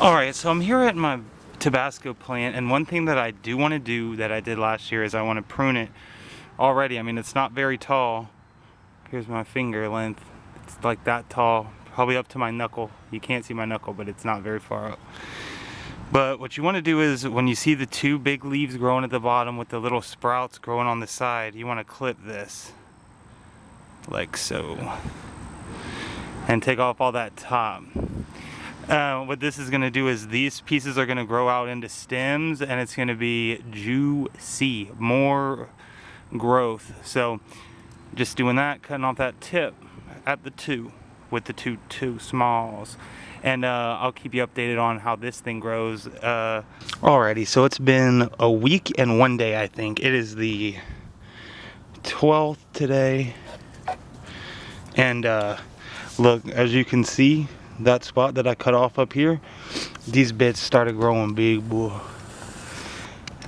Alright, so I'm here at my Tabasco plant, and one thing that I do want to do that I did last year is I want to prune it already. I mean, it's not very tall. Here's my finger length. It's like that tall, probably up to my knuckle. You can't see my knuckle, but it's not very far up. But what you want to do is, when you see the two big leaves growing at the bottom with the little sprouts growing on the side, you want to clip this like so and take off all that top. What this is going to do is these pieces are going to grow out into stems, and it's going to be juicy, more growth. So just doing that, cutting off that tip at the two with the two smalls, and I'll keep you updated on how this thing grows. Alrighty, so it's been a week and 1 day, I think. It is the 12th today, and look, as you can see, that spot that I cut off up here, these bits started growing big, boy.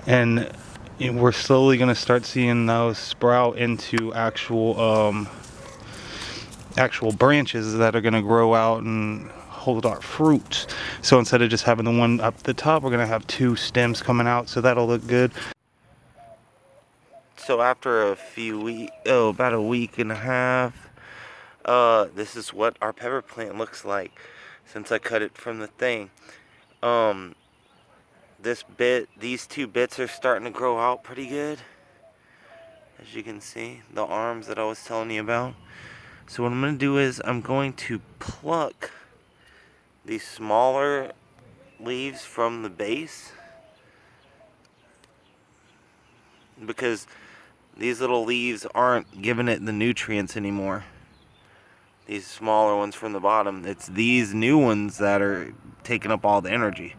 And we're slowly gonna start seeing those sprout into actual branches that are gonna grow out and hold our fruits. So instead of just having the one up the top, we're gonna have two stems coming out, so that'll look good. So after a few weeks, about a week and a half, this is what our pepper plant looks like since I cut it from the thing. These two bits are starting to grow out pretty good, as you can see, the arms that I was telling you about. So what I'm going to do is I'm going to pluck these smaller leaves from the base, because these little leaves aren't giving it the nutrients anymore. These smaller ones from the bottom, it's these new ones that are taking up all the energy.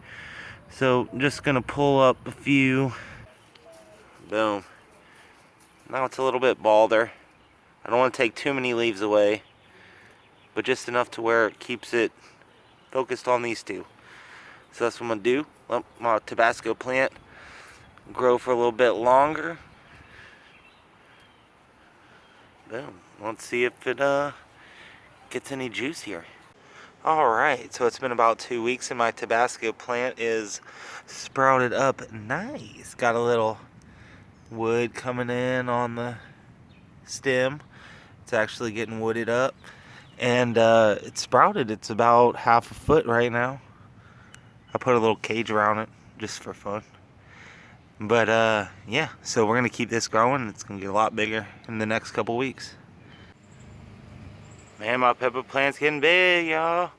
So I'm just gonna pull up a few. Boom. Now it's a little bit balder. I don't want to take too many leaves away, but just enough to where it keeps it focused on these two. So that's what I'm gonna do. Let my Tabasco plant grow for a little bit longer. Boom. Let's see if it gets any juice here. Alright, so it's been about 2 weeks and my Tabasco plant is sprouted up nice. Got a little wood coming in on the stem. It's actually getting wooded up, and it's sprouted. It's about 1/2 foot right now. I put a little cage around it just for fun. But yeah, so we're gonna keep this growing. It's gonna get a lot bigger in the next couple weeks. Man, my pepper plant's getting big, y'all.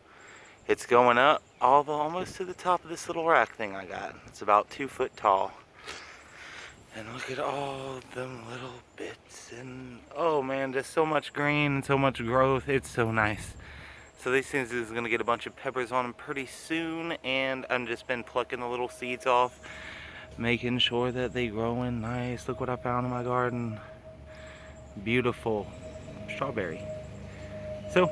It's going up almost to the top of this little rack thing I got. It's about 2 foot tall. And look at all them little bits. And oh man, there's so much green and so much growth. It's so nice. So these things is gonna get a bunch of peppers on them pretty soon. And I've just been plucking the little seeds off, making sure that they grow in nice. Look what I found in my garden. Beautiful strawberry. So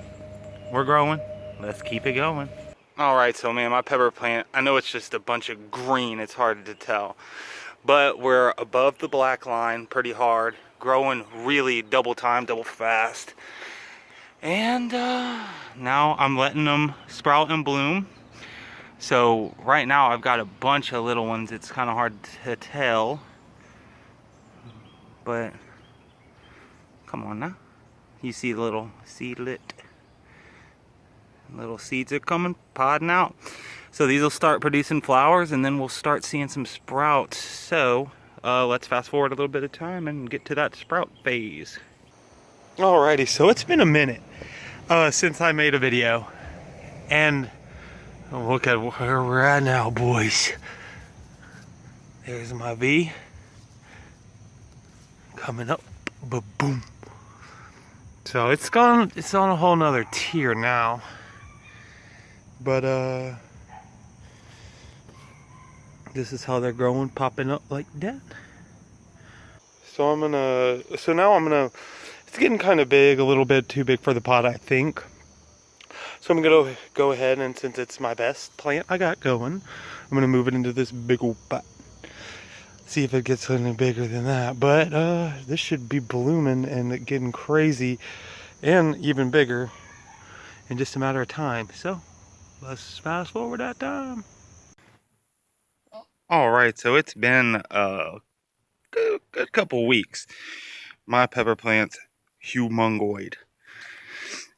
we're growing. Let's keep it going. Alright, so man, my pepper plant, I know it's just a bunch of green, it's hard to tell, but we're above the black line pretty hard, growing really double time, double fast. And now I'm letting them sprout and bloom. So right now I've got a bunch of little ones. It's kind of hard to tell, but come on now. You see the little seedlet. Little seeds are coming, podding out. So these will start producing flowers, and then we'll start seeing some sprouts. So let's fast forward a little bit of time and get to that sprout phase. Alrighty, so it's been a minute since I made a video, and look at where we're at now, boys. There's my V coming up, ba-boom. So it's on a whole nother tier now. But this is how they're growing, popping up like that. So now I'm gonna, it's getting kind of big, a little bit too big for the pot, I think. So I'm gonna go ahead, and since it's my best plant I got going, I'm gonna move it into this big old pot. See if it gets any bigger than that. But this should be blooming and getting crazy and even bigger in just a matter of time. So let's fast forward that time. Alright, so it's been a good couple weeks. My pepper plant's humongoid.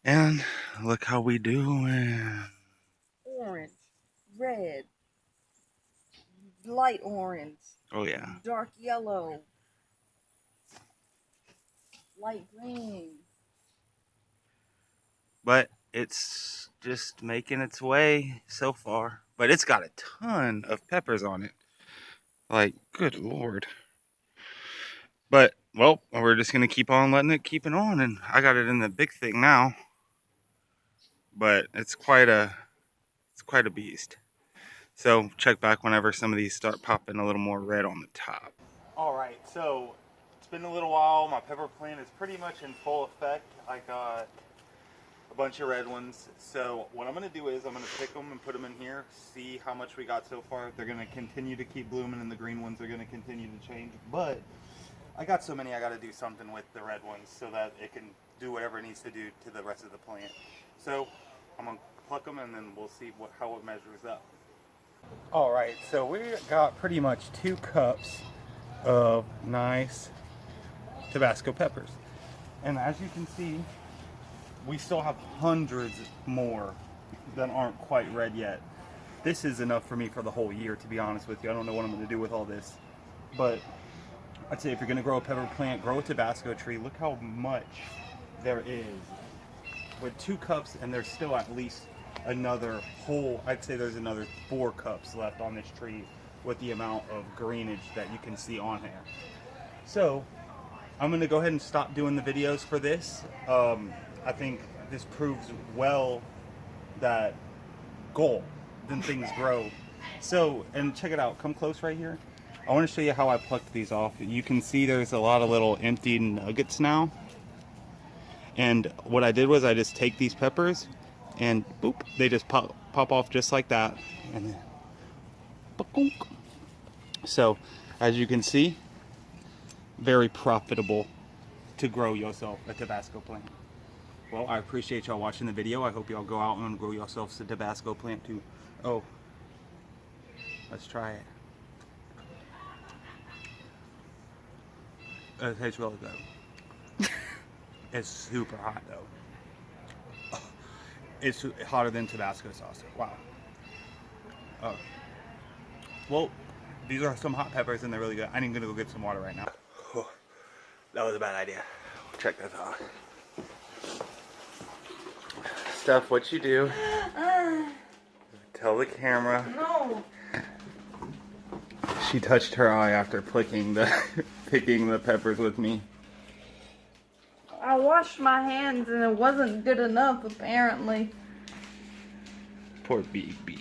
And look how we doing. Orange, red, light orange. Oh yeah. Dark yellow, light green. But it's just making its way so far. But it's got a ton of peppers on it. Like, good lord. But, well, we're just going to keep on letting it keep it on. And I got it in the big thing now. But it's quite a beast. So check back whenever some of these start popping a little more red on the top. Alright, so it's been a little while. My pepper plant is pretty much in full effect. I got a bunch of red ones. So what I'm going to do is I'm going to pick them and put them in here, see how much we got so far. They're going to continue to keep blooming and the green ones are going to continue to change. But I got so many, I got to do something with the red ones so that it can do whatever it needs to do to the rest of the plant. So I'm going to pluck them and then we'll see how it measures up. Alright, so we got pretty much 2 cups of nice Tabasco peppers. And as you can see, we still have hundreds more that aren't quite red yet. This is enough for me for the whole year, to be honest with you. I don't know what I'm going to do with all this. But I'd say if you're going to grow a pepper plant, grow a Tabasco tree. Look how much there is. With 2 cups, and there's still at least another whole, I'd say there's another 4 cups left on this tree with the amount of greenage that you can see on here. So I'm going to go ahead and stop doing the videos for this. I think this proves well that then things grow. So, and check it out, come close right here. I want to show you how I plucked these off. You can see there's a lot of little empty nuggets now. And what I did was I just take these peppers and boop, they just pop off just like that. And then, ba-gunk. So, as you can see, very profitable to grow yourself a Tabasco plant. Well, I appreciate y'all watching the video. I hope y'all go out and grow yourselves a Tabasco plant too. Oh, let's try it. It tastes really good. It's super hot though. It's hotter than Tabasco sauce. Wow. Well, these are some hot peppers and they're really good. I'm gonna go get some water right now. Oh, that was a bad idea. Check this out. Steph, what you do? Tell the camera. No. She touched her eye after picking the peppers with me. I washed my hands and it wasn't good enough apparently. Poor BB.